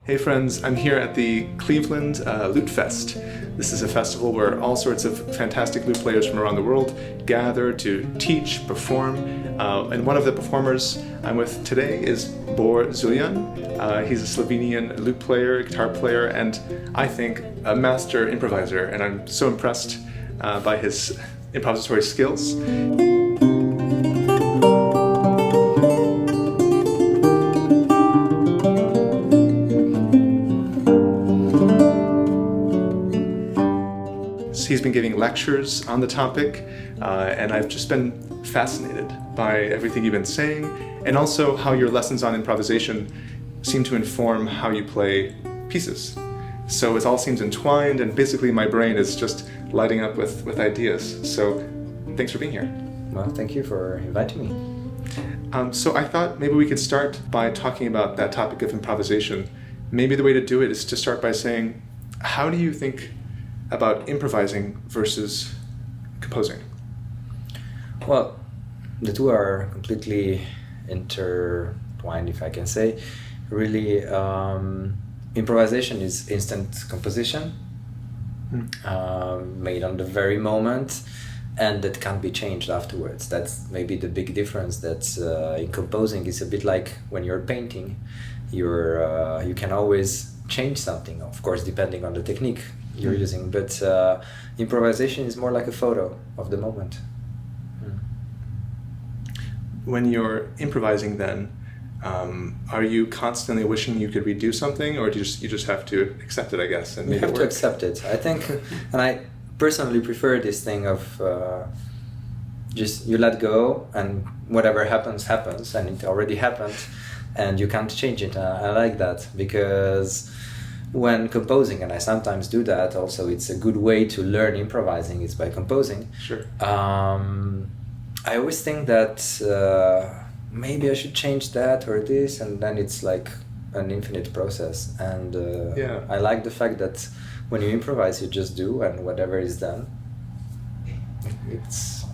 Hey friends, I'm here at the Cleveland Lute Fest. This is a festival where all sorts of fantastic lute players from around the world gather to teach, perform, and one of the performers I'm with today is Bor Zuljan. He's a Slovenian lute player, guitar player, and I think a master improviser, and I'm so impressed by his improvisatory skills. He's been giving lectures on the topic, and I've just been fascinated by everything you've been saying, and also how your lessons on improvisation seem to inform how you play pieces. So it all seems entwined, and basically my brain is just lighting up with ideas. So thanks for being here. Well, thank you for inviting me. So I thought maybe we could start by talking about that topic of improvisation. Maybe the way to do it is to start by saying, how do you think about improvising versus composing? Well, the two are completely intertwined, if I can say. Really, improvisation is instant composition, made on the very moment, and that can't be changed afterwards. That's maybe the big difference. That in composing is a bit like when you're painting. You can always change something, of course, depending on the technique you're using, but improvisation is more like a photo of the moment. When you're improvising then, are you constantly wishing you could redo something, or do you just have to accept it, I guess, and make it work? You have to accept it, I think. And I personally prefer this thing of just you let go, and whatever happens, and it already happened, and you can't change it. I like that, because when composing, and I sometimes do that also, it's a good way to learn improvising, is by composing. Sure. I always think that maybe I should change that or this, and then it's like an infinite process. And I like the fact that when you improvise, you just do, and whatever is done, it's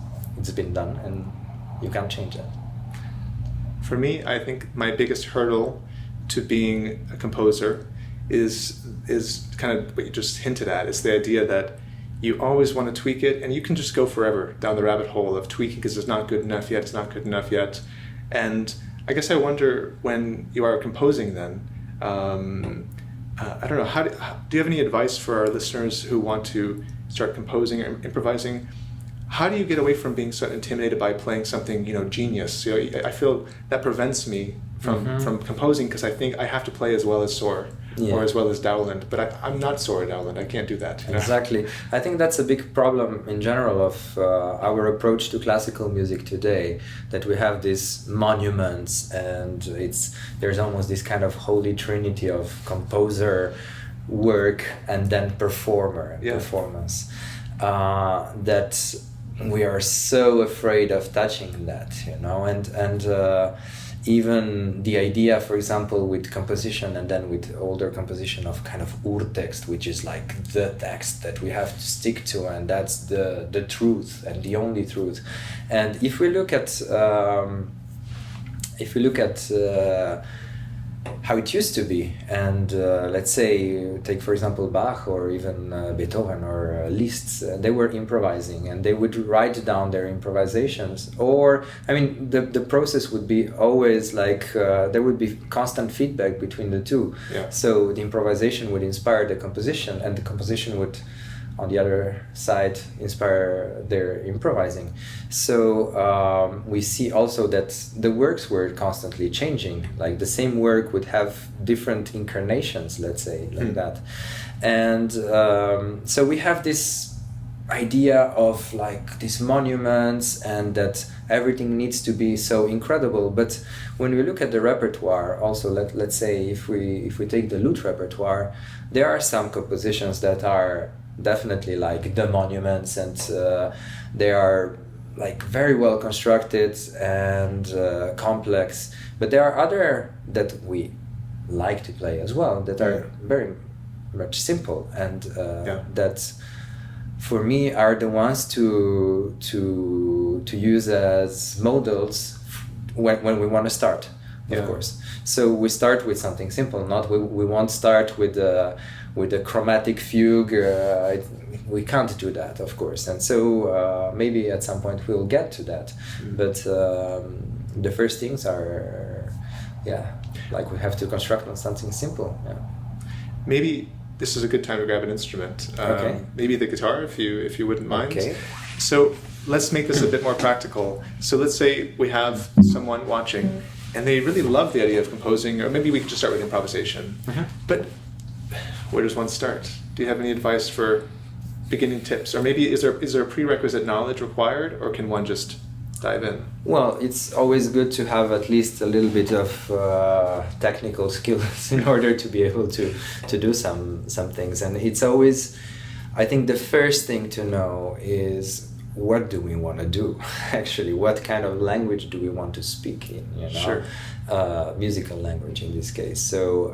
been done, and you can't change it. For me, I think my biggest hurdle to being a composer is kind of what you just hinted at. It's the idea that you always want to tweak it, and you can just go forever down the rabbit hole of tweaking because it's not good enough yet. And I guess I wonder, when you are composing then, I don't know, do you have any advice for our listeners who want to start composing or improvising? How do you get away from being so intimidated by playing something, genius? I feel that prevents me from composing, because I think I have to play as well as Saer, or as well as Dowland, but I'm not Saer Dowland. I can't do that. Exactly. I think that's a big problem in general of our approach to classical music today, that we have these monuments, and there's almost this kind of holy trinity of composer, work, and then performance. That we are so afraid of touching that, and even the idea, for example, with composition, and then with older composition, of kind of urtext, which is like the text that we have to stick to, and that's the truth and the only truth. And if we look at how it used to be, and let's say, take for example Bach, or even Beethoven, or Liszt, they were improvising, and they would write down their improvisations, or the process would be always like there would be constant feedback between the two. So the improvisation would inspire the composition, and the composition would, on the other side, inspire their improvising. So we see also that the works were constantly changing. Like the same work would have different incarnations, let's say, like that. And so we have this idea of like these monuments, and that everything needs to be so incredible. But when we look at the repertoire, also let's say if we take the lute repertoire, there are some compositions that are definitely like the monuments, and they are like very well constructed and complex, but there are other that we like to play as well, that are very much simple, and that for me are the ones to use as models when we want to start. Yeah. of course. So we start with something simple. Not we won't start with a chromatic fugue. We can't do that, of course. And so maybe at some point we'll get to that. But the first things are, like we have to construct on something simple. Yeah. Maybe this is a good time to grab an instrument. Okay. Maybe the guitar, if you wouldn't mind. Okay. So let's make this a bit more practical. So let's say we have someone watching, and they really love the idea of composing, or maybe we could just start with improvisation. But where does one start? Do you have any advice for beginning tips? Or maybe is there a prerequisite knowledge required, or can one just dive in? Well, it's always good to have at least a little bit of technical skills in order to be able to do some things. And it's always, I think the first thing to know is, what do we want to do? Actually, what kind of language do we want to speak in? You know? Sure. Musical language in this case. So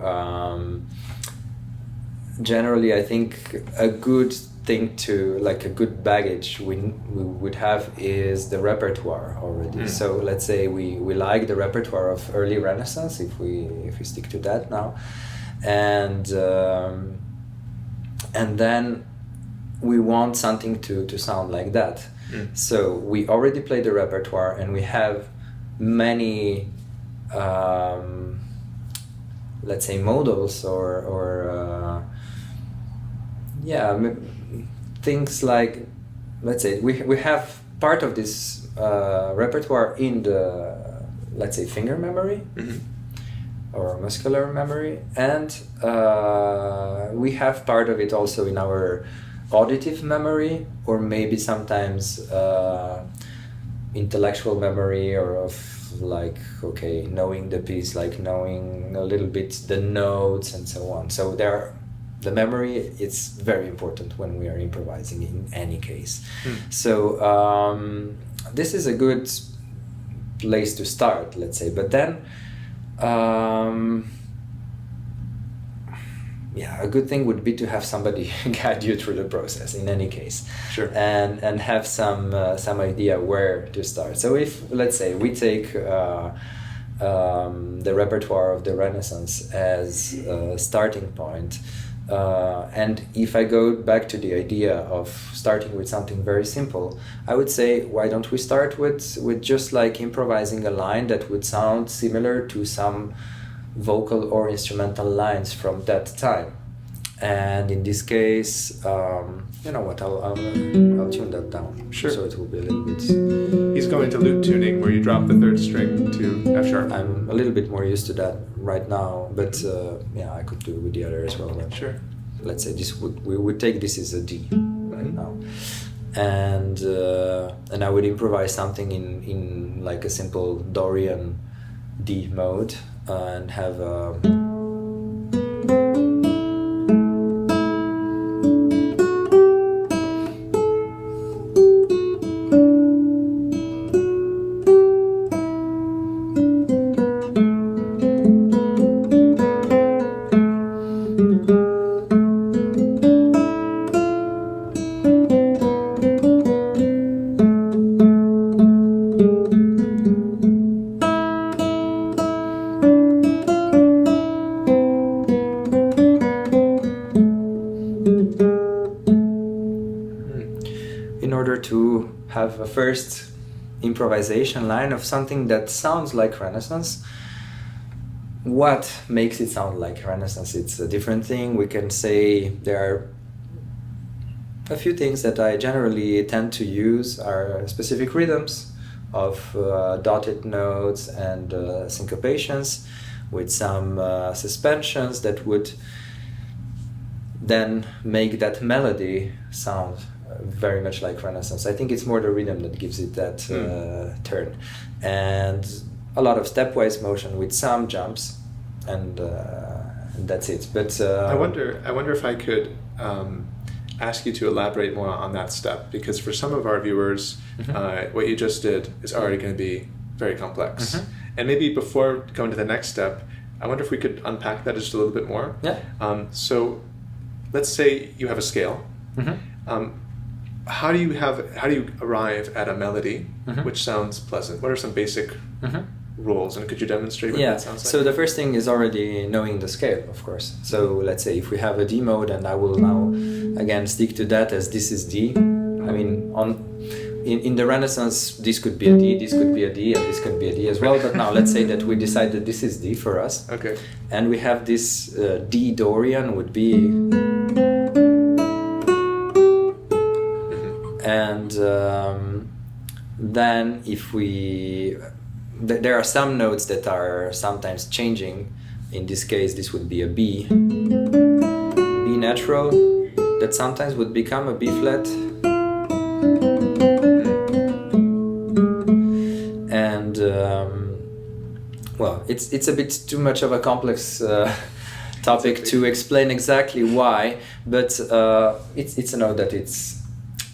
generally, I think a good thing to, like a good baggage we would have is the repertoire already. So let's say we like the repertoire of early Renaissance, if we stick to that now, and then we want something to sound like that. So we already play the repertoire, and we have many let's say modals or things like, let's say we have part of this repertoire in the, let's say, finger memory or muscular memory, and we have part of it also in our auditive memory, or maybe sometimes intellectual memory, or of like, okay, knowing the piece, like knowing a little bit the notes and so on. So the memory is very important when we are improvising in any case. So this is a good place to start, let's say. But then a good thing would be to have somebody guide you through the process in any case. Sure. And have some idea where to start. So if, let's say, we take the repertoire of the Renaissance as a starting point, and if I go back to the idea of starting with something very simple, I would say, why don't we start with just like improvising a line that would sound similar to some vocal or instrumental lines from that time. And in this case, you know what, I'll tune that down. Sure. So it will be a little bit... He's going to lute tuning, where you drop the third string to F sharp. I'm a little bit more used to that right now, but I could do with the other as well. But Sure. let's say we would take this as a D right now, and I would improvise something in like a simple Dorian D mode, and have a first improvisation line of something that sounds like Renaissance. What makes it sound like Renaissance? It's a different thing. We can say there are a few things that I generally tend to use are specific rhythms of dotted notes and syncopations with some suspensions that would then make that melody sound very much like Renaissance. I think it's more the rhythm that gives it that turn, and a lot of stepwise motion with some jumps, and that's it. But I wonder if I could ask you to elaborate more on that step, because for some of our viewers, what you just did is already going to be very complex. And maybe before going to the next step, I wonder if we could unpack that just a little bit more. Yeah. So let's say you have a scale. How do you arrive at a melody which sounds pleasant? What are some basic roles, and could you demonstrate what that sounds like? So the first thing is already knowing the scale, of course. So let's say if we have a D mode, and I will now again stick to that as this is D. I mean, in the Renaissance, this could be a D, this could be a D, and this could be a D as well. But now let's say that we decide that this is D for us. Okay. And we have this D Dorian would be, and then if we, there are some notes that are sometimes changing. In this case, this would be a B natural, that sometimes would become a B flat. And well, it's a bit too much of a complex topic to explain exactly why, but it's a note that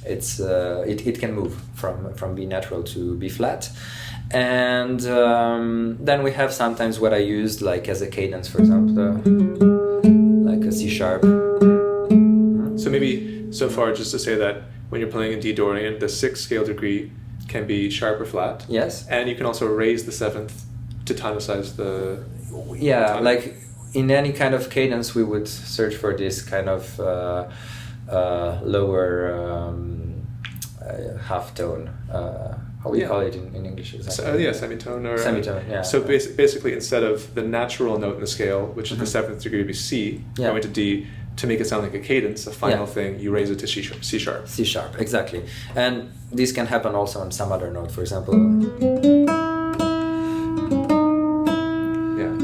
it can move from B natural to B flat. And then we have sometimes what I used like as a cadence, for example, like a C sharp. So maybe so far just to say that when you're playing in D Dorian, the 6th scale degree can be sharp or flat. Yes. And you can also raise the 7th to tonicize the... Yeah, tonic. like in any kind of cadence we would search for this kind of lower half tone. How we call it in English exactly? Semitone. Or, semitone, yeah. So basically, instead of the natural note in the scale, which is the 7th degree, would be C, going to D, to make it sound like a cadence, a final thing, you raise it to C sharp. C sharp, exactly. And this can happen also on some other note, for example. Yeah.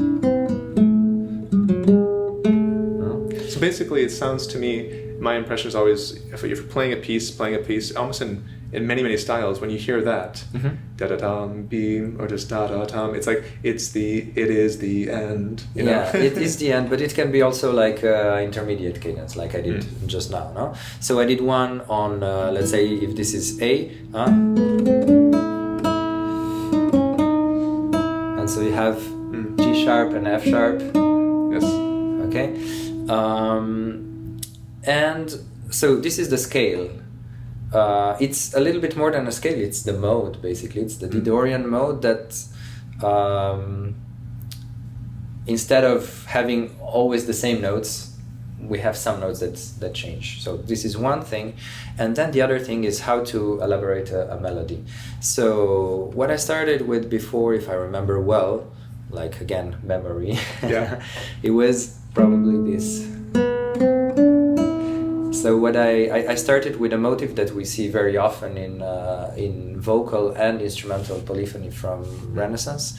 So basically, it sounds to me, my impression is always, if you're playing a piece, almost in many styles, when you hear that da da dum beam or just da da dum, it's like it is the end. You know? It is the end, but it can be also like intermediate cadence, like I did just now. No, so I did one on let's say if this is A, and so you have G sharp and F sharp. Yes. Okay, and so this is the scale. It's a little bit more than a scale, it's the mode basically. It's the D Dorian mode that instead of having always the same notes, we have some notes that change. So this is one thing. And then the other thing is how to elaborate a melody. So what I started with before, if I remember well, like again, memory, it was probably this. So what I started with a motif that we see very often in vocal and instrumental polyphony from Renaissance,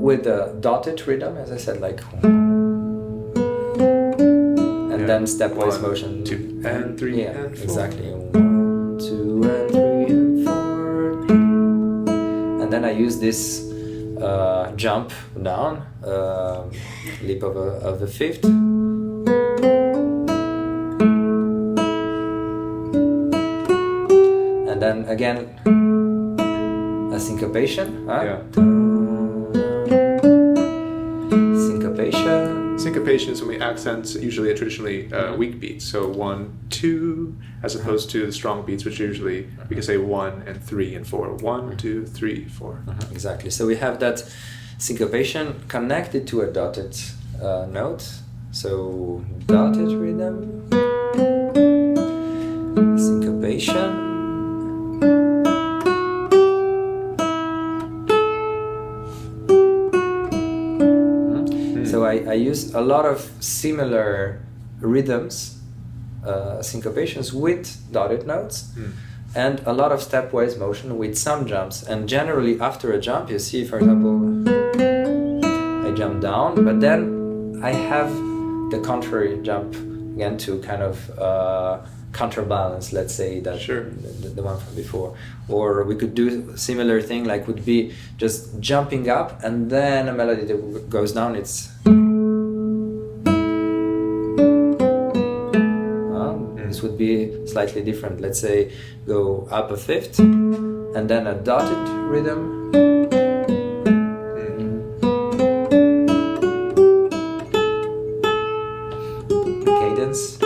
with a dotted rhythm, as I said, like, and then stepwise motion. 2 and 3 and 4. Exactly. 1, 2 and 3 and 4. And then I use this jump down, leap of a fifth. And then again, a syncopation. Syncopation. Syncopation is when we accent usually a traditionally weak beat. So 1, 2, as opposed to the strong beats, which usually we can say 1 and 3 and 4. 1, 2, 3, 4. Exactly. So we have that syncopation connected to a dotted note. So dotted rhythm, syncopation. So I use a lot of similar rhythms, syncopations with dotted notes, and a lot of stepwise motion with some jumps. And generally after a jump, you see, for example, I jump down, but then I have the contrary jump again to kind of counterbalance, let's say, that the one from before. Or we could do a similar thing, like would be just jumping up and then a melody that goes down. It's this would be slightly different. Let's say go up a fifth and then a dotted rhythm. Cadence.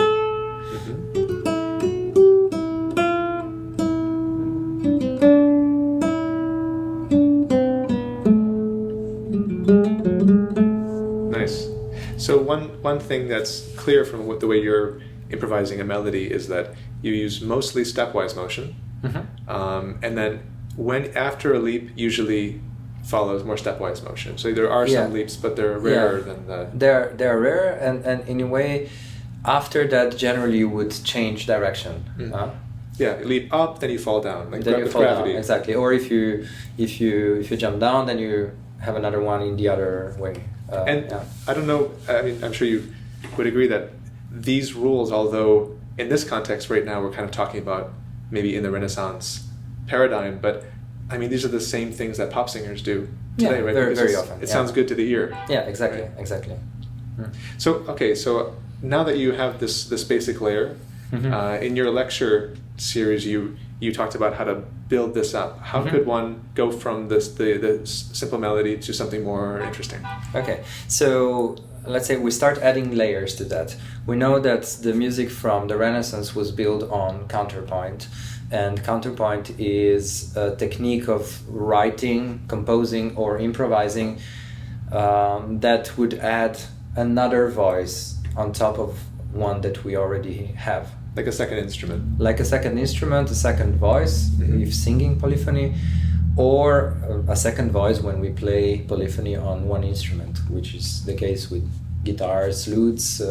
So one thing that's clear from the way you're improvising a melody is that you use mostly stepwise motion, and then after a leap usually follows more stepwise motion. So there are some leaps, but they're rarer than the... They're rare, and in a way, after that, generally you would change direction. Yeah, you leap up, then you fall down, like then you fall gravity. down, exactly. Or if you jump down, then you have another one in the other way. I don't know. I mean, I'm sure you would agree that these rules, although in this context right now we're kind of talking about maybe in the Renaissance paradigm, but I mean these are the same things that pop singers do today, right? Very often. It sounds good to the ear. Yeah, exactly, right? exactly. So now that you have this basic layer, in your lecture series you talked about how to build this up. How could one go from the simple melody to something more interesting? Okay, so let's say we start adding layers to that. We know that the music from the Renaissance was built on counterpoint, and counterpoint is a technique of writing, composing, or improvising that would add another voice on top of one that we already have. Like a second instrument. Like a second instrument, a second voice, if singing polyphony, or a second voice when we play polyphony on one instrument, which is the case with guitars, lutes,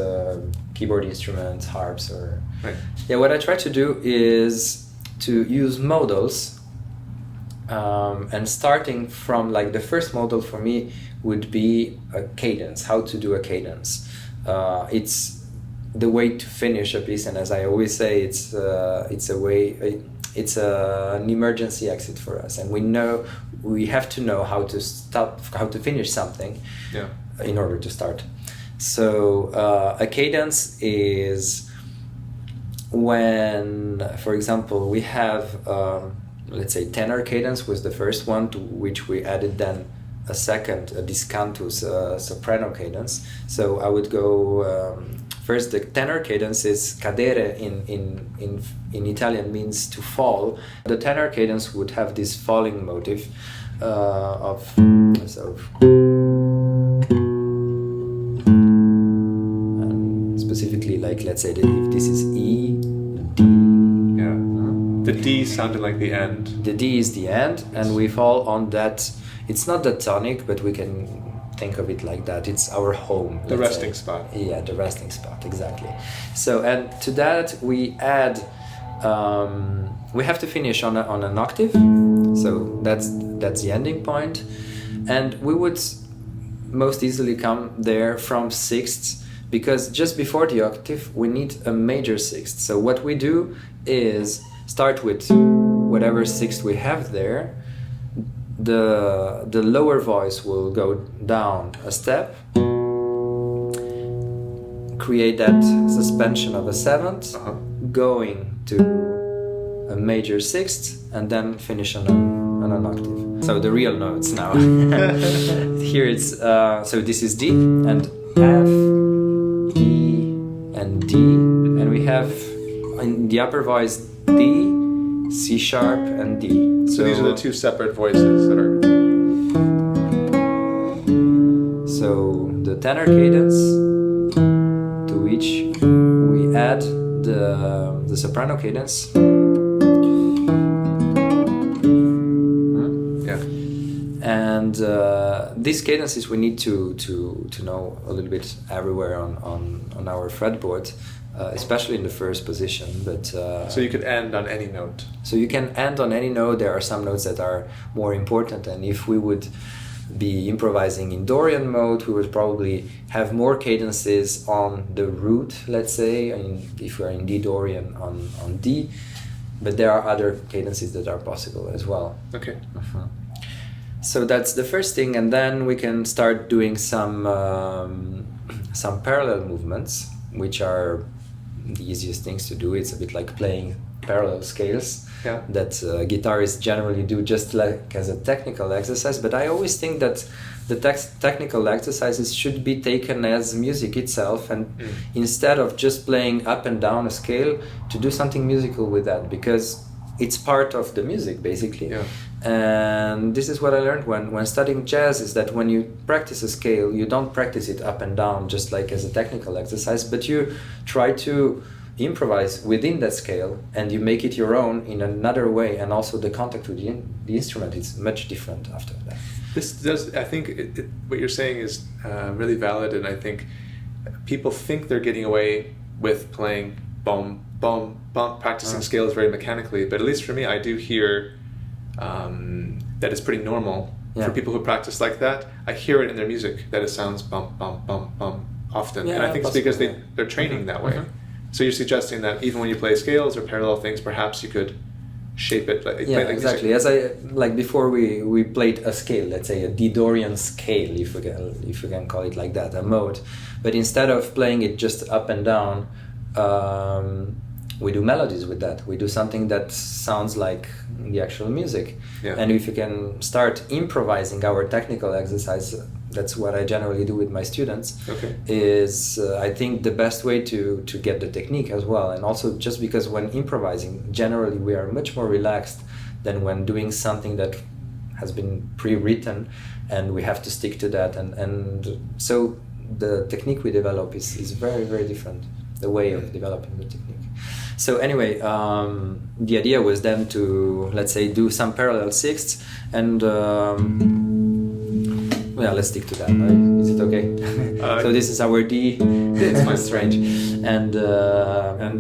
keyboard instruments, harps, or... Right. Yeah, what I try to do is to use modals, and starting from, like, the first modal for me would be a cadence, how to do a cadence. It's the way to finish a piece, and as I always say, it's an emergency exit for us, and we have to know how to finish something in order to start. So a cadence is when, for example, we have let's say tenor cadence was the first one, to which we added then a second, a discantus, soprano cadence. So I would go first. The tenor cadence is cadere in Italian, means to fall. The tenor cadence would have this falling motif and specifically, like, let's say that if this is E, D. Yeah. The D sounded like the end. The D is the end, and we fall on that. It's not the tonic, but we can think of it like that. It's our home. The resting spot. Yeah, the resting spot, exactly. So, and to that we add, we have to finish on an octave. So that's the ending point, and we would most easily come there from sixths, because just before the octave we need a major sixth. So what we do is start with whatever sixth we have there. The lower voice will go down a step, create that suspension of a seventh, going to a major sixth, and then finish on an octave. So the real notes now. Here it's so this is D and F, E, and D, and we have in the upper voice D, C sharp, and D. So these are the two separate voices that are... So the tenor cadence, to which we add the soprano cadence. Yeah. And these cadences we need to know a little bit everywhere on our fretboard. Especially in the first position, but so you could end on any note. So you can end on any note. There are some notes that are more important, and if we would be improvising in Dorian mode, we would probably have more cadences on the root, let's say, if we're in D Dorian on D, but there are other cadences that are possible as well. Okay. So that's the first thing, and then we can start doing some parallel movements, which are the easiest things to do. It's a bit like playing parallel scales that guitarists generally do just like as a technical exercise, but I always think that the technical exercises should be taken as music itself, and instead of just playing up and down a scale, to do something musical with that, because it's part of the music basically. And this is what I learned when studying jazz, is that when you practice a scale, you don't practice it up and down just like as a technical exercise, but you try to improvise within that scale and you make it your own in another way, and also the contact with the instrument is much different after that. This does, I think what you're saying is really valid, and I think people think they're getting away with playing bum, bum, bum, practicing scales very mechanically, but at least for me, I do hear that it's pretty normal for people who practice like that. I hear it in their music, that it sounds bum, bum, bum, bum often, and I think it's because they're training that way. So you're suggesting that even when you play scales or parallel things, perhaps you could shape it like exactly music. As I like before we played a scale, let's say a D-Dorian scale, if we can call it like that, a mode, but instead of playing it just up and down, we do melodies with that. We do something that sounds like the actual music. And if you can start improvising our technical exercise, that's what I generally do with my students, is I think the best way to get the technique as well. And also just because when improvising, generally we are much more relaxed than when doing something that has been pre-written and we have to stick to that. And so the technique we develop is very, very different, the way of developing the technique. So anyway, the idea was then to, let's say, do some parallel sixths, and let's stick to that. Right? Is it okay? So this is our D. It's quite strange, and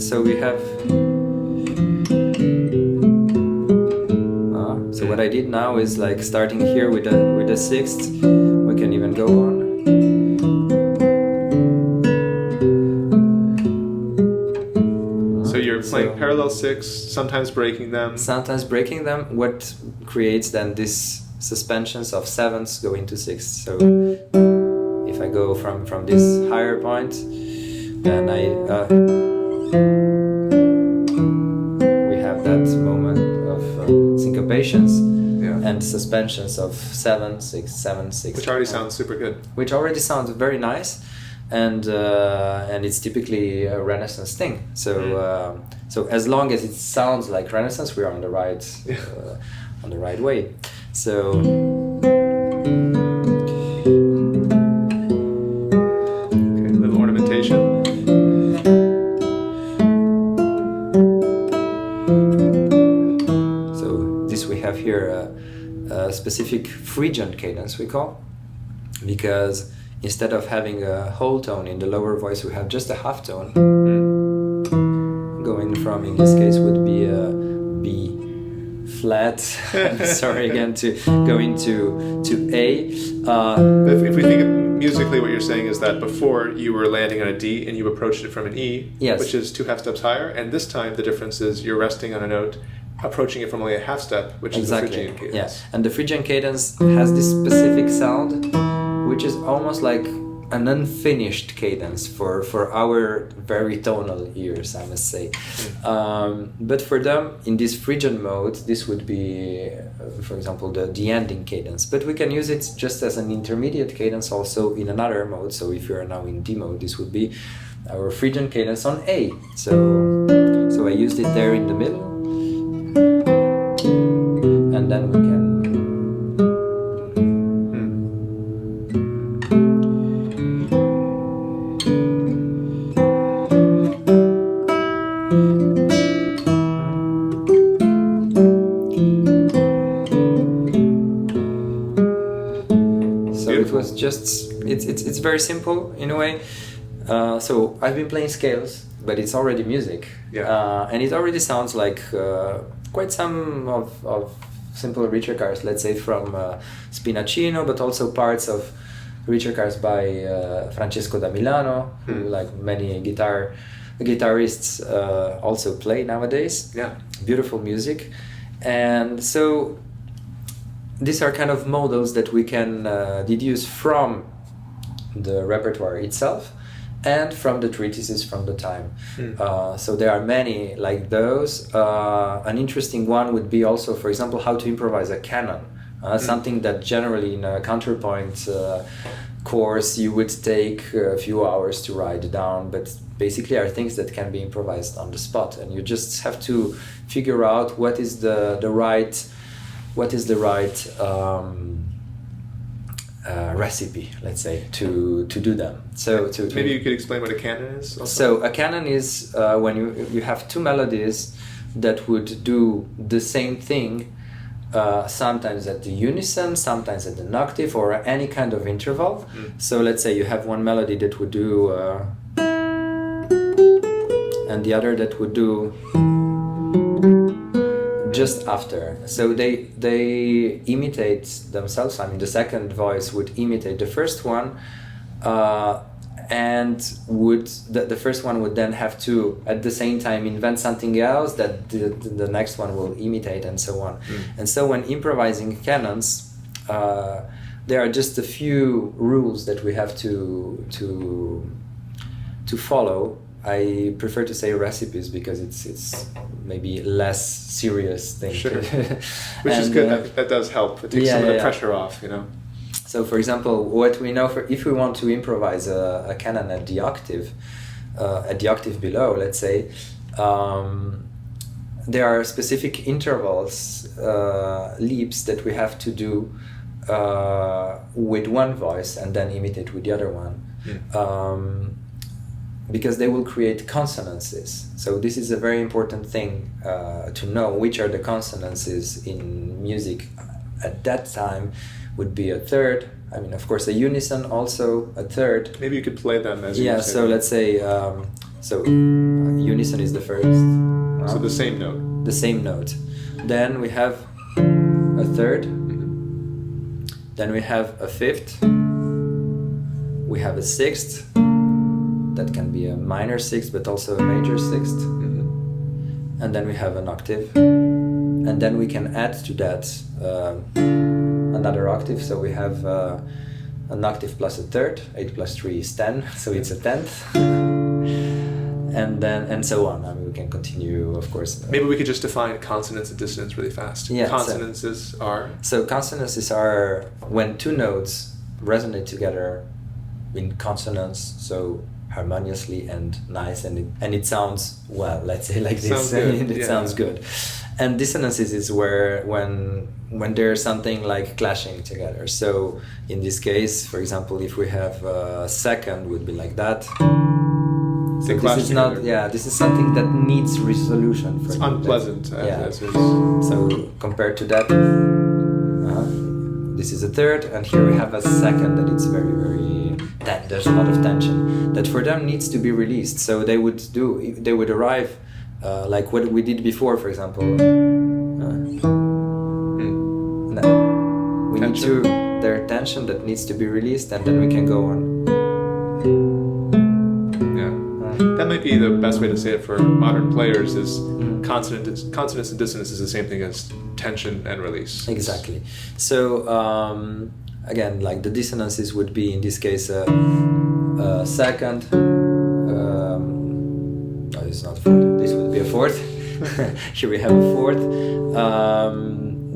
so we have. So what I did now is like starting here with a sixth. We can even go on. Playing parallel six, sometimes breaking them. What creates then this suspensions of sevenths go into sixths. So if I go from this higher point, then we have that moment of syncopations and suspensions of 7, 6, 7, 6. Which already sounds super good. Which already sounds very nice. And it's typically a Renaissance thing. So so as long as it sounds like Renaissance, we are on the right way. So a little ornamentation. So this we have here a specific Phrygian cadence we call, because instead of having a whole tone in the lower voice, we have just a half tone. Going from, in this case, would be a B flat. Sorry again, to go into A. If we think of musically, what you're saying is that before you were landing on a D and you approached it from an E, which is 2 half steps higher, and this time the difference is you're resting on a note, approaching it from only a half step, which is the Phrygian cadence. Yeah, and the Phrygian cadence has this specific sound, which is almost like an unfinished cadence for our very tonal ears, I must say. But for them, in this Phrygian mode, this would be, for example, the ending cadence. But we can use it just as an intermediate cadence also in another mode. So if you are now in D mode, this would be our Phrygian cadence on A. So I used it there in the middle. And then we can it's very simple in a way. So I've been playing scales, but it's already music, and it already sounds like quite some of simple ricercars, let's say from Spinacino, but also parts of ricercars by Francesco da Milano, who, like many guitarists also play nowadays. Beautiful music. And so these are kind of models that we can deduce from the repertoire itself and from the treatises from the time. So there are many like those. An interesting one would be also, for example, how to improvise a canon. Something that generally in a counterpoint course you would take a few hours to write down, but basically are things that can be improvised on the spot, and you just have to figure out what is the right what is the right recipe, let's say, to do them. So maybe you could explain what a canon is also? So a canon is when you have two melodies that would do the same thing, sometimes at the unison, sometimes at an octave or any kind of interval. So let's say you have one melody that would do and the other that would do just after. So they imitate themselves. I mean, the second voice would imitate the first one, and the first one would then have to at the same time invent something else that the next one will imitate, and so on. And so when improvising canons, there are just a few rules that we have to follow. I prefer to say recipes because it's maybe less serious thing. Sure. Which is good. That does help. It takes some of the pressure off, you know. So, for example, what we know if we want to improvise a canon at the octave below, let's say, there are specific intervals, leaps that we have to do with one voice and then imitate with the other one. Because they will create consonances. So this is a very important thing to know, which are the consonances in music at that time would be a third. I mean, of course, a unison also a third. Maybe you could play them as you say. So let's say, unison is the first. So the same note. The same note. Then we have a third. Then we have a fifth. We have a sixth. That can be a minor sixth, but also a major sixth. And then we have an octave. And then we can add to that another octave. So we have an octave plus a third. 8 plus 3 is 10, so it's a tenth. And so on. I mean, we can continue, of course. Maybe we could just define consonance and dissonance really fast. Yeah, consonances are? So consonances are when two notes resonate together in consonance, so harmoniously and nice, and it sounds well, let's say like this. It sounds good. And dissonances is where when there's something like clashing together. So in this case, for example, if we have a second, would be like that. So this is not. This is something that needs resolution. It's unpleasant. As is. So compared to that, this is a third, and here we have a second that it's very, very. There's a lot of tension that for them needs to be released. So they would arrive like what we did before, for example. We need their tension that needs to be released, and then we can go on. That might be the best way to say it for modern players is consonance and dissonance is the same thing as tension and release. Exactly. So again, like the dissonances would be in this case a second. No, this is not a fourth. This would be a fourth. Here we have a fourth.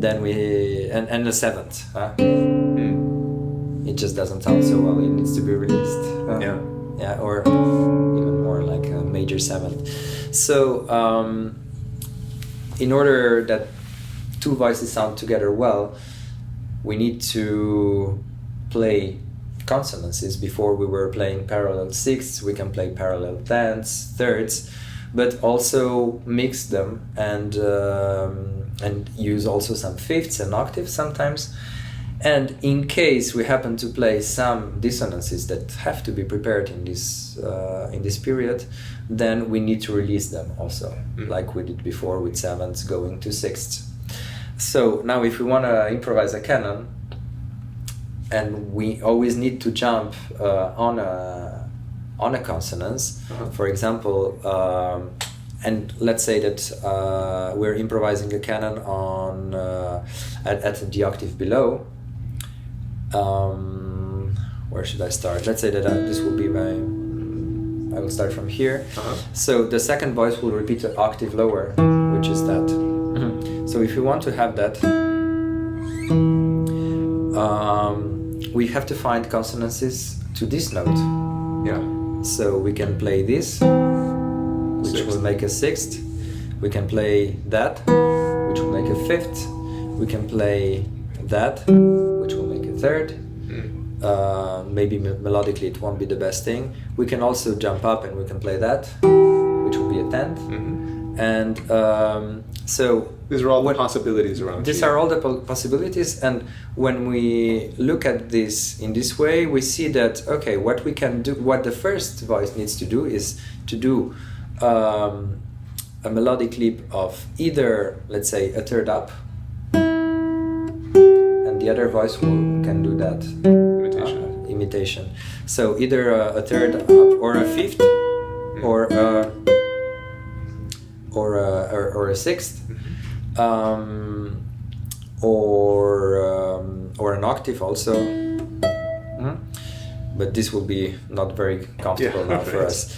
Then we and a seventh. It just doesn't sound so well. It needs to be released. Or even more like a major seventh. So in order that two voices sound together well, we need to play consonances. Before we were playing parallel sixths, we can play parallel tenths, thirds, but also mix them and use also some fifths and octaves sometimes. And in case we happen to play some dissonances that have to be prepared in this period, then we need to release them also, like we did before with sevenths going to sixths. So now if we want to improvise a canon, and we always need to jump on a consonance, for example, and let's say that we're improvising a canon on at the octave below. Where should I start? Let's say that this will be I will start from here. So the second voice will repeat an octave lower, which is that. So if we want to have that, we have to find consonances to this note. So we can play this, which will make a sixth. We can play that, which will make a fifth. we can play that, which will make a third. Maybe melodically it won't be the best thing. We can also jump up and we can play that, which will be a 10th. And so these are all the possibilities around. These are all the possibilities, and when we look at this in this way, we see that okay, what we can do, what the first voice needs to do is to do a melodic leap of either, let's say, a third up, and the other voice can do that imitation. So either a third up or a fifth, or a sixth, or an octave also. But this will be not very comfortable now for us.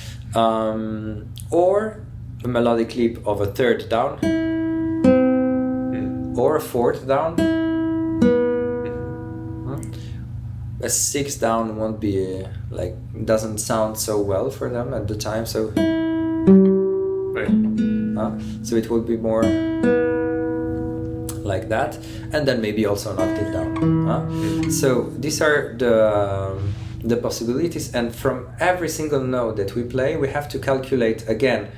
Or a melodic leap of a third down, or a fourth down. A sixth down won't be doesn't sound so well for them at the time, so so it will be more like that, and then maybe also an octave down. So these are the possibilities, and from every single note that we play, we have to calculate again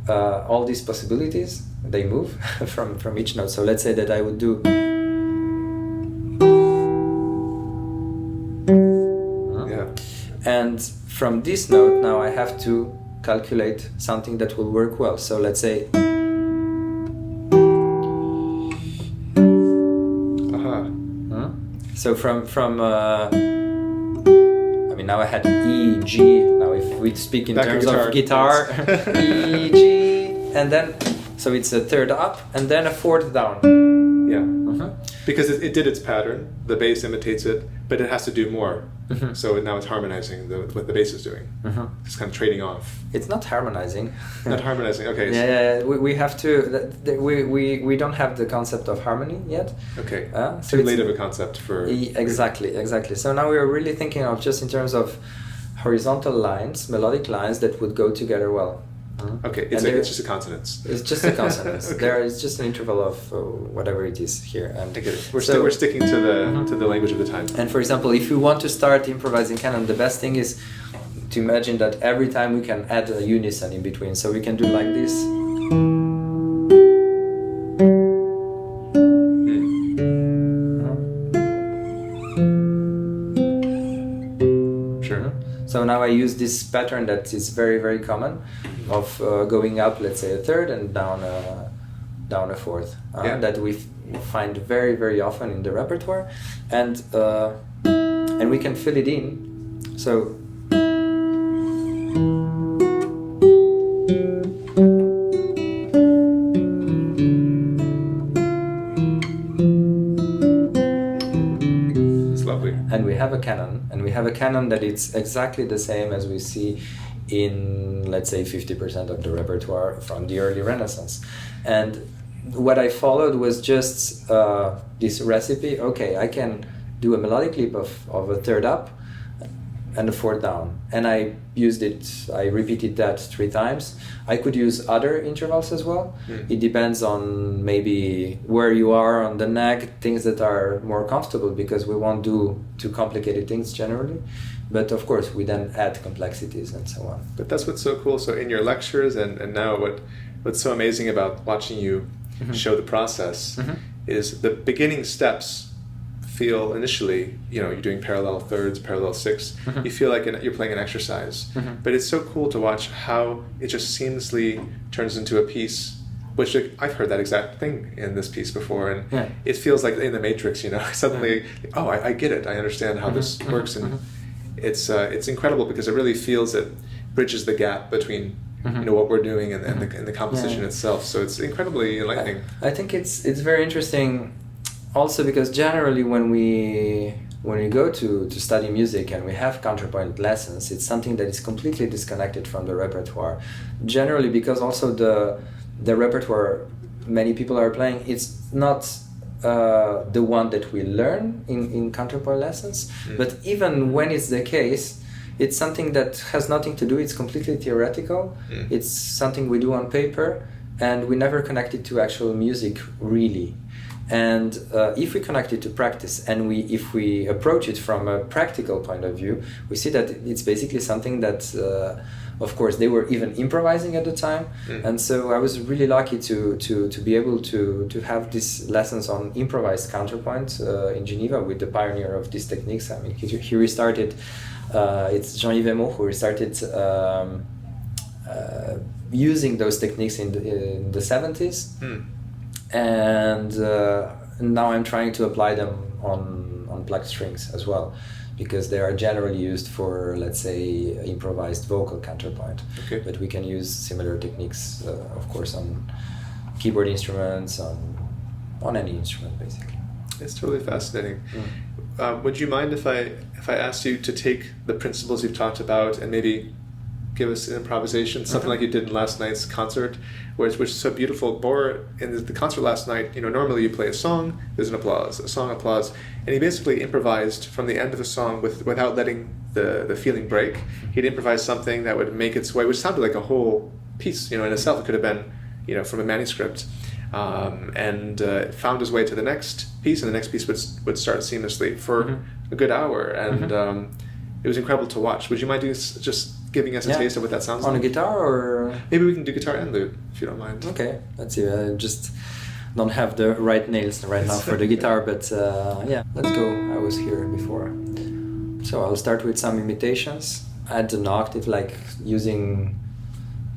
all these possibilities. They move from each note. So let's say that I would do. And from this note now I have to calculate something that will work well. So let's say so from I mean, now I had E, G. Now if we speak in terms of guitar, E, G, and then so it's a third up and then a fourth down. Because it did its pattern, the bass imitates it, but it has to do more. So now it's harmonizing what the bass is doing. It's kind of trading off. It's not harmonizing. Not harmonizing. Okay. We have to. We don't have the concept of harmony yet. Okay. So too late of a concept for. Exactly. So now we are really thinking of just in terms of horizontal lines, melodic lines that would go together well. Okay, it's just a consonance. It's just a consonance. Okay. There is just an interval of whatever it is here. And we're sticking to the language of the time. And for example, if you want to start improvising canon, the best thing is to imagine that every time we can add a unison in between. So we can do like this. Sure. So now I use this pattern that is very, very common of going up, let's say, a third and down a fourth. That we find very, very often in the repertoire, and we can fill it in. So it's lovely. And we have a canon, that it's exactly the same as we see in, let's say, 50% of the repertoire from the early Renaissance. And what I followed was just this recipe. Okay, I can do a melodic leap of a third up and a fourth down. And I repeated that 3 times. I could use other intervals as well. It depends on maybe where you are on the neck, things that are more comfortable, because we won't do too complicated things generally. But of course, we then add complexities and so on. But that's what's so cool. So in your lectures and now what's so amazing about watching you show the process is the beginning steps feel initially, you're doing parallel thirds, parallel sixths. You feel like you're playing an exercise. But it's so cool to watch how it just seamlessly turns into a piece, which I've heard that exact thing in this piece before. And it feels like in the Matrix, suddenly, I get it. I understand how this works. And it's incredible because it really feels it bridges the gap between what we're doing and the composition itself. So it's incredibly enlightening. I think it's very interesting, also because generally when we go to study music and we have counterpoint lessons, it's something that is completely disconnected from the repertoire. Generally, because also the repertoire many people are playing, it's not the one that we learn in counterpoint lessons, but even when it's the case, it's something that has nothing to do, it's completely theoretical, it's something we do on paper, and we never connect it to actual music, really. And if we connect it to practice, and if we approach it from a practical point of view, we see that it's basically something that, of course, they were even improvising at the time. And so I was really lucky to be able to have these lessons on improvised counterpoint in Geneva with the pioneer of these techniques. I mean, he restarted, it's Jean-Yves who restarted using those techniques in the 70s. And now I'm trying to apply them on plucked strings as well, because they are generally used for, let's say, improvised vocal counterpoint. Okay. But we can use similar techniques, of course, on keyboard instruments, on any instrument, basically. It's totally fascinating. Would you mind if I asked you to take the principles you've talked about and maybe give us an improvisation, something like you did in last night's concert, which is so beautiful. Bor, in the concert last night, normally you play a song, there's an applause, a song, applause, and he basically improvised from the end of a song without letting the feeling break. He'd improvised something that would make its way, which sounded like a whole piece, in itself. It could have been, from a manuscript, and found his way to the next piece, and the next piece would start seamlessly for a good hour, and it was incredible to watch. Would you mind just giving us a taste of what that sounds like? On a guitar, or maybe we can do guitar and lute, if you don't mind. Okay, let's see. I just don't have the right nails right now for the guitar, but let's go. I was here before. So I'll start with some imitations. Add an octave, like using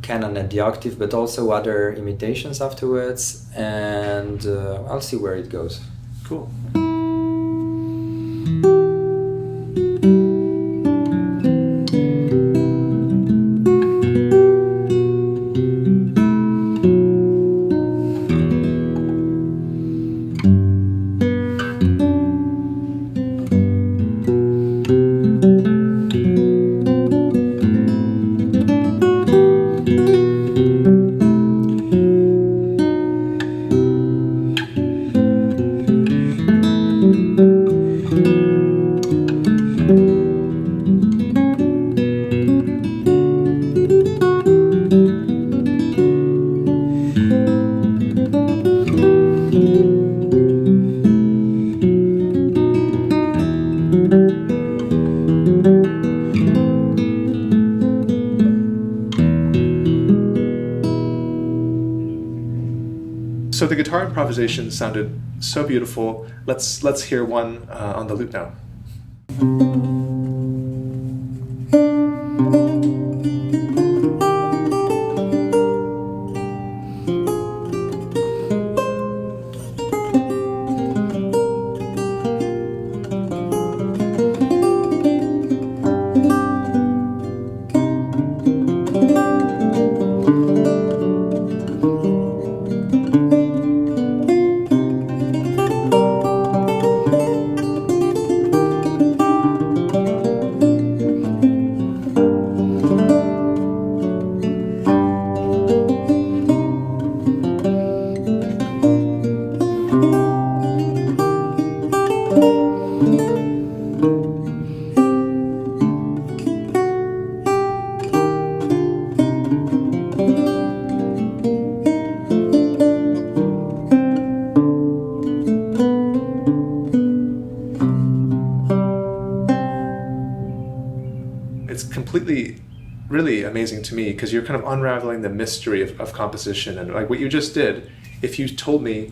canon at the octave, but also other imitations afterwards, and I'll see where it goes. Cool. So the guitar improvisation sounded so beautiful. Let's hear one on the lute now. Really amazing to me, because you're kind of unraveling the mystery of composition. And like what you just did, if you told me,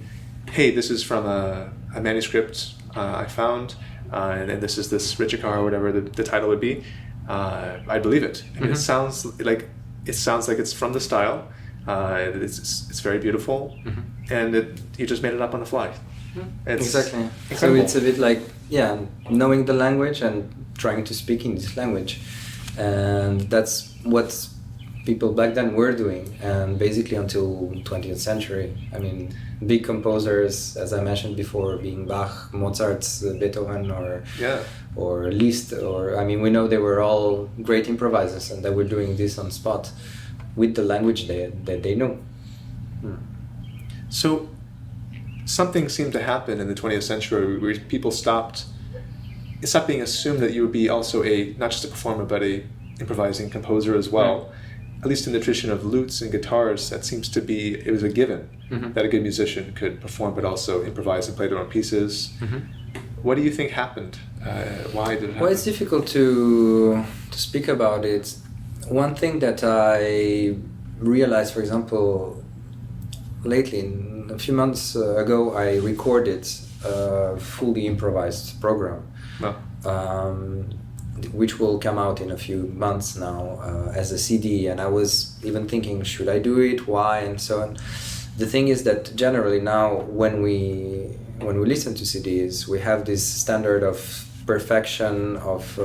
hey, this is from a manuscript I found, and this is this Richikar or whatever the title would be, I'd believe it. I mean, it sounds like it's from the style. It's very beautiful, and you just made it up on the fly. Exactly. Incredible. So it's a bit like knowing the language and trying to speak in this language. And that's what people back then were doing, and basically until 20th century. I mean, big composers, as I mentioned before, being Bach, Mozart, Beethoven, or Liszt, we know they were all great improvisers, and they were doing this on spot with the language that they know. So something seemed to happen in the 20th century where people stopped being assumed that you would be also not just a performer, but a improvising composer as well. at least in the tradition of lutes and guitars, that seems to be, it was a given that a good musician could perform but also improvise and play their own pieces. What do you think happened? Why did it happen? Well, it's difficult to speak about it. One thing that I realized, for example, lately, a few months ago, I recorded a fully improvised program. Wow. Which will come out in a few months now as a CD, and I was even thinking, should I do it, why, and so on. The thing is that generally now when we listen to CDs, we have this standard of perfection, of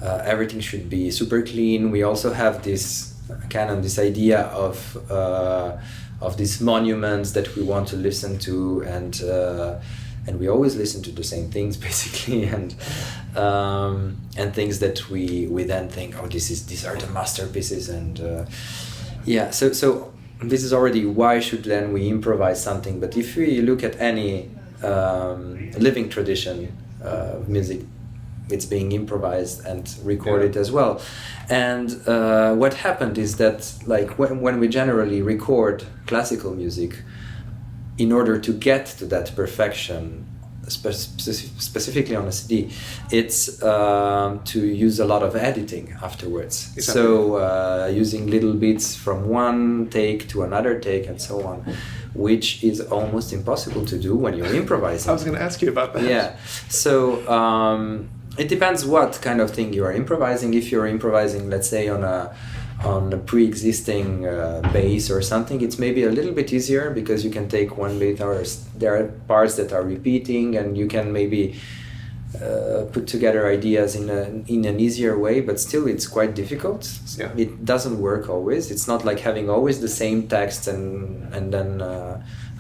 everything should be super clean. We also have this this idea of these monuments that we want to listen to, and we always listen to the same things basically, and things that we then think, oh, these are the masterpieces, and so this is already why should then we improvise something. But if we look at any living tradition of music, it's being improvised and recorded as well. And what happened is that, like, when we generally record classical music, in order to get to that perfection, specifically on a CD, it's to use a lot of editing afterwards. Exactly. So using little bits from one take to another take and so on, which is almost impossible to do when you're improvising. I was going to ask you about that. Yeah. So it depends what kind of thing you are improvising. If you're improvising, let's say, on a pre-existing bass or something, it's maybe a little bit easier because you can take one bit, or there are parts that are repeating, and you can maybe put together ideas in an easier way. But still, it's quite difficult. Yeah. It doesn't work always. It's not like having always the same text and then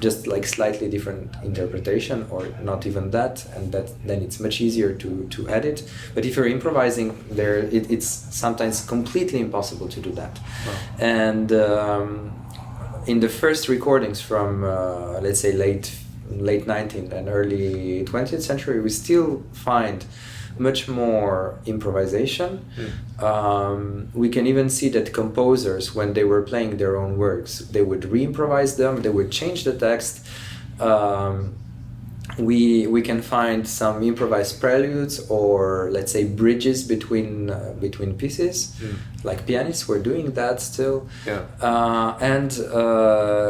just like slightly different interpretation, or not even that, and then it's much easier to edit. But if you're improvising, it's sometimes completely impossible to do that. Wow. And in the first recordings from let's say late 19th and early 20th century, we still find much more improvisation. We can even see that composers, when they were playing their own works, they would re-improvise them, they would change the text. We can find some improvised preludes, or let's say bridges between pieces. Like pianists were doing that still. Yeah. And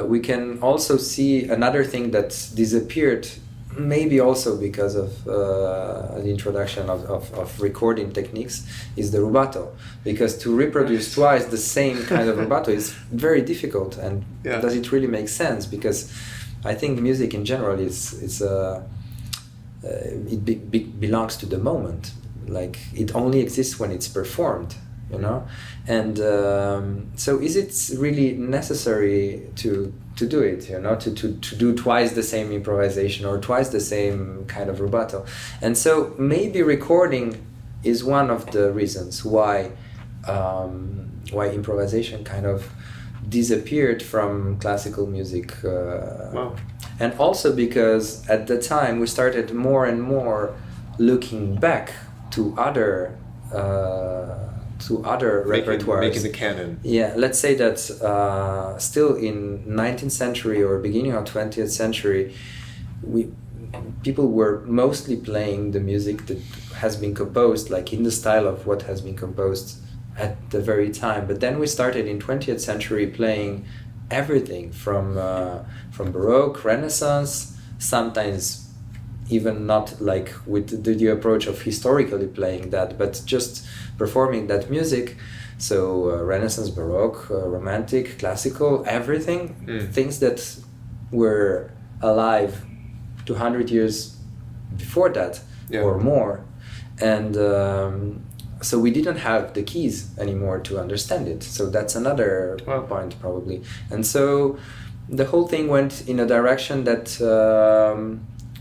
we can also see another thing that disappeared, maybe also because of the introduction of recording techniques, is the rubato. Because to reproduce twice the same kind of rubato is very difficult, and does it really make sense? Because I think music in general belongs to the moment. Like, it only exists when it's performed, you know? And so is it really necessary to do it, you know, to do twice the same improvisation or twice the same kind of rubato? And so maybe recording is one of the reasons why improvisation kind of disappeared from classical music. Wow. And also because at the time we started more and more looking back to other repertoires. Making the canon. Yeah, let's say that still in 19th century or beginning of 20th century, people were mostly playing the music that has been composed, like in the style of what has been composed at the very time. But then we started in 20th century playing everything from Baroque, Renaissance, sometimes even not like with the approach of historically playing that, but just performing that music. So Renaissance, Baroque, Romantic, Classical, everything, things that were alive 200 years before that or more. And so we didn't have the keys anymore to understand it. So that's another point probably. And so the whole thing went in a direction that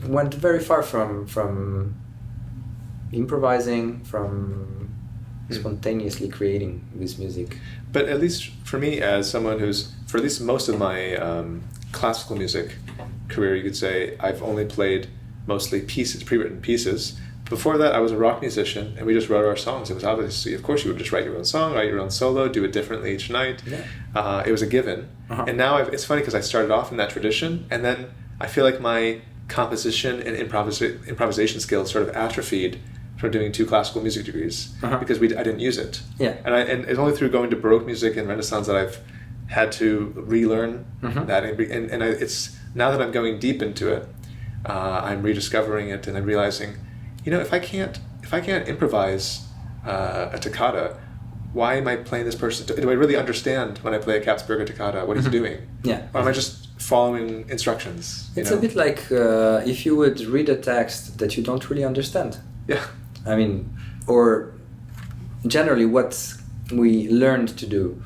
went very far from improvising, from spontaneously creating this music. But at least for me, as someone who's, for at least most of my classical music career, you could say I've only played mostly pieces, pre-written pieces, before that, I was a rock musician, and we just wrote our songs. It was obviously, of course, you would just write your own song, write your own solo, do it differently each night. Yeah. It was a given. And now it's funny because I started off in that tradition, and then I feel like my composition and improvisation skills sort of atrophied from doing 2 classical music degrees because I didn't use it. Yeah. And it's only through going to Baroque music and Renaissance that I've had to relearn that. And it's now that I'm going deep into it, I'm rediscovering it, and I'm realizing, if I can't improvise a toccata, why am I playing this person? Do I really understand when I play a Kapsberger toccata what he's doing? Yeah. Or am I just following instructions? It's a bit like if you would read a text that you don't really understand. Yeah. I mean, or generally what we learned to do,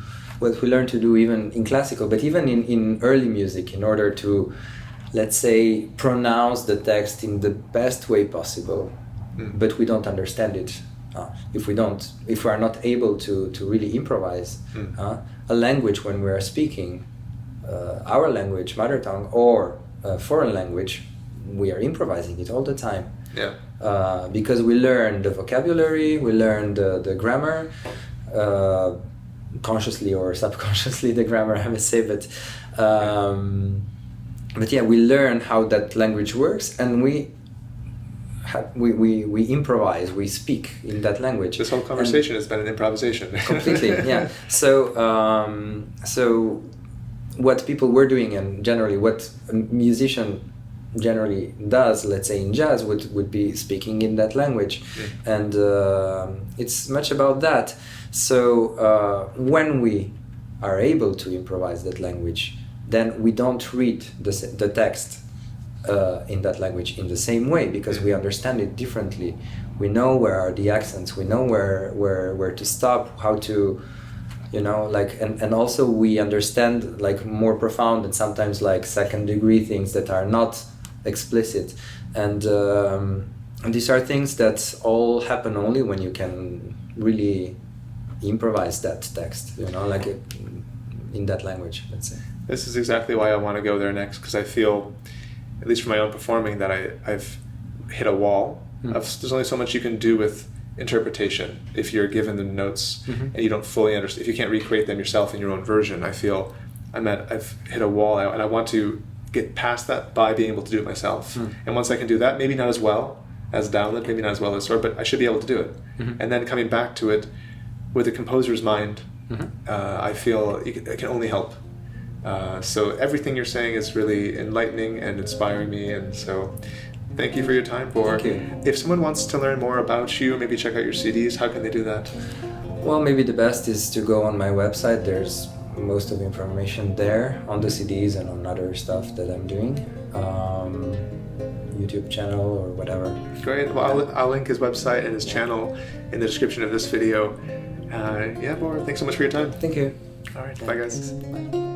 even in classical, but even in early music, in order to, let's say, pronounce the text in the best way possible, but we don't understand it. If we are not able to really improvise a language when we are speaking, our language, mother tongue, or a foreign language, we are improvising it all the time. Yeah. Because we learn the vocabulary, we learn the grammar, consciously or subconsciously the grammar, I would say, but yeah, we learn how that language works, and we improvise, we speak in that language. This whole conversation has been an improvisation. Completely, yeah. So what people were doing, and generally what a musician generally does, let's say in jazz, would be speaking in that language. And it's much about that. So when we are able to improvise that language, then we don't read the text in that language in the same way, because we understand it differently. We know where are the accents, we know where to stop, how to, and also we understand like more profound and sometimes like second degree things that are not explicit, and these are things that all happen only when you can really improvise that text, like in that language, let's say. This is exactly why I want to go there next, because I feel, at least for my own performing, that I've hit a wall. There's only so much you can do with interpretation if you're given the notes and you don't fully understand, if you can't recreate them yourself in your own version. I feel I've hit a wall out, and I want to get past that by being able to do it myself. And once I can do that, maybe not as well as Dowland, maybe not as well as Sword, but I should be able to do it. And then coming back to it with the composer's mind, I feel it can only help. So everything you're saying is really enlightening and inspiring me, and so thank you for your time, Bor. Thank you. If someone wants to learn more about you, maybe check out your CDs, how can they do that? Well, maybe the best is to go on my website. There's most of the information there on the CDs and on other stuff that I'm doing. YouTube channel or whatever. Great. Well, I'll link his website and his channel in the description of this video. Bor, thanks so much for your time. Thank you. All right. Bye, guys. Thanks. Bye.